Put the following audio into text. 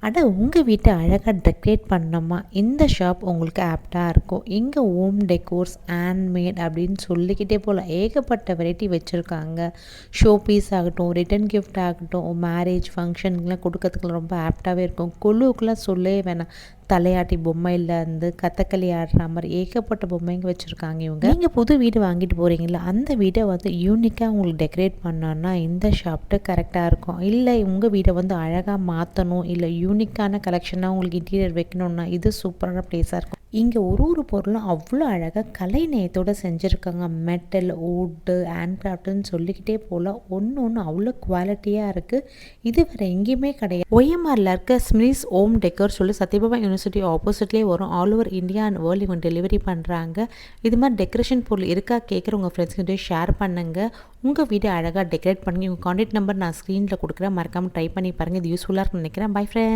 அட உங்கள் வீட்டை அழகாக டெக்கரேட் பண்ணோமா, இந்த ஷாப் உங்களுக்கு ஆப்டாக இருக்கும். இங்கே ஹோம் டெக்கோர்ஸ், ஹேண்ட்மேட் அப்படின்னு சொல்லிக்கிட்டே போகலாம். ஏகப்பட்ட வெரைட்டி வச்சுருக்காங்க. ஷோ பீஸ் ஆகட்டும், ரிட்டன் கிஃப்ட் ஆகட்டும், மேரேஜ் ஃபங்க்ஷனுக்குலாம் கொடுக்கறதுக்குலாம் ரொம்ப ஆப்டாகவே இருக்கும். கொலுவுக்குலாம் சொல்லவே வேணாம். தலையாட்டி பொம்மையிலேருந்து கதகளி ஆடுற மாதிரி ஏகப்பட்ட பொம்மைங்க வச்சுருக்காங்க இவங்க. நீங்கள் புது வீடு வாங்கிட்டு போகிறீங்களா, அந்த வீடை வந்து யூனிக்காக உங்களுக்கு டெக்கரேட் பண்ணோன்னா இந்த ஷாப்ட்டு கரெக்டாக இருக்கும். இல்லை உங்கள் வீடை வந்து அழகாக மாற்றணும், இல்லை யூனிக்கான கலெக்ஷனாக உங்களுக்கு இன்டீரியர் வைக்கணுன்னா இது சூப்பரான ப்ளேஸாக இருக்கும். இங்கே ஒரு பொருளும் அவ்வளோ அழகாக கலை நயத்தோடு செஞ்சுருக்காங்க. மெட்டல், வுட்டு, ஹேண்ட்கிராஃப்ட்டுன்னு சொல்லிக்கிட்டே போகலாம். ஒன்று அவ்வளோ குவாலிட்டியாக இருக்குது. இது வேறு எங்கேயுமே கிடையாது. OMRல இருக்க ஸ்மிரிஸ் ஹோம் டெக்கர் சொல்லி சத்யபாமா யூனிவர்சிட்டி ஆப்போசிட்லேயே வரும். All over India and world இவங்க டெலிவரி பண்ணுறாங்க. இது மாதிரி டெக்கரேஷன் பொருள் இருக்கா கேட்குற உங்கள் ஃப்ரெண்ட்ஸ்கிட்டே ஷேர் பண்ணுங்கள். உங்கள் வீட்டை அழகாக டெக்கரேட் பண்ணுங்கள். உங்கள் கான்டாக்ட் நம்பர் நான் ஸ்க்ரீனில் கொடுக்குறேன். மறக்காமல் ட்ரை பண்ணி பாருங்கள். இது யூஸ்ஃபுல்லாக இருக்குன்னு நினைக்கிறேன். Bye friends.